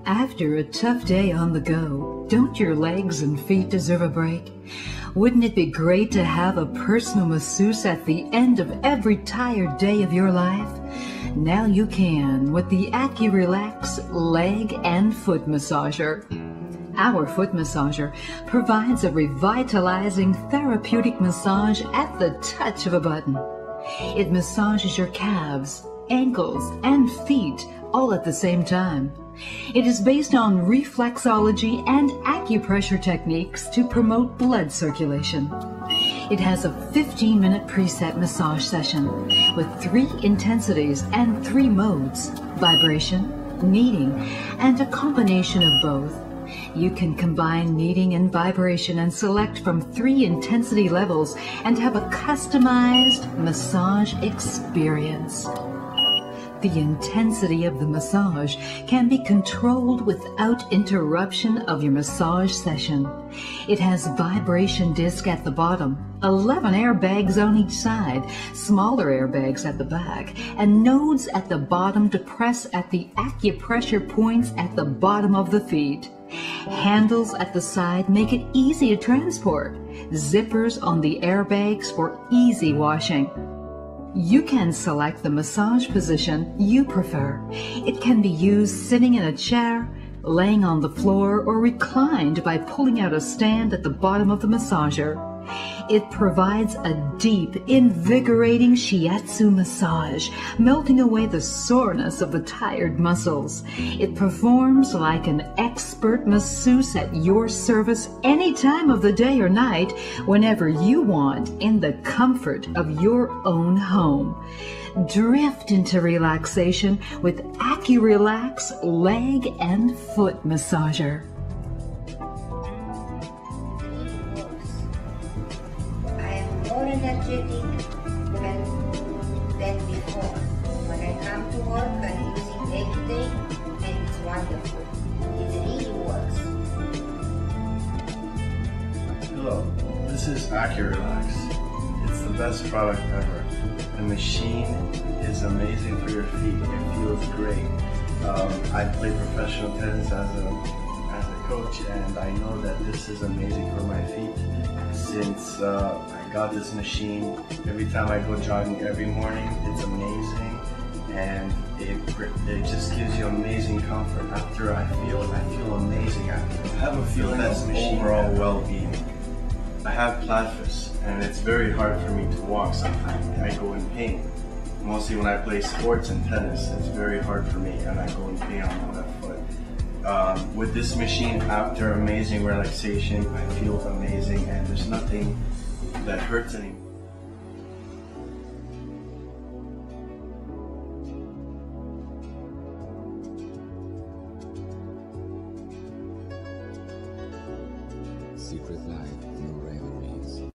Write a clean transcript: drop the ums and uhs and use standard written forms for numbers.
After a tough day on the go, don't your legs and feet deserve a break? Wouldn't it be great to have a personal masseuse at the end of every tired day of your life? Now you can with the AccuRelax leg and foot massager. Our foot massager provides a revitalizing therapeutic massage at the touch of a button. It massages your calves, ankles, and feet all at the same time. It is based on reflexology and acupressure techniques to promote blood circulation. It has a 15-minute preset massage session with 3 intensities and 3 modes: vibration, kneading, and a combination of both. You can combine kneading and vibration and select from 3 intensity levels and have a customized massage experience. The intensity of the massage can be controlled without interruption of your massage session. It has vibration disc at the bottom, 11 airbags on each side, smaller airbags at the back, and nodes at the bottom to press at the acupressure points at the bottom of the feet. Handles at the side make it easy to transport. Zippers on the airbags for easy washing. You can select the massage position you prefer. It can be used sitting in a chair, laying on the floor, or reclined by pulling out a stand at the bottom of the massager. It provides a deep, invigorating shiatsu massage, melting away the soreness of the tired muscles. It performs like an expert masseuse at your service any time of the day or night, whenever you want, in the comfort of your own home. Drift into relaxation with AccuRelax leg and foot massager. More energetic than before. When I come to work, I'm using everything, and it's wonderful. It really works. Hello, this is AccuRelax. It's the best product ever. The machine is amazing for your feet. It feels great. I play professional tennis as a coach, and I know that this is amazing for my feet. Since I got this machine, every time I go jogging every morning, it's amazing, and it just gives you amazing comfort. After I feel amazing after. I have a feeling of overall well-being. I have platypus, and it's very hard for me to walk sometimes. I go in pain. Mostly when I play sports and tennis, it's very hard for me, and I go in pain on my left foot. With this machine, after amazing relaxation, I feel amazing, and there's nothing that hurts anymore. Secret Life.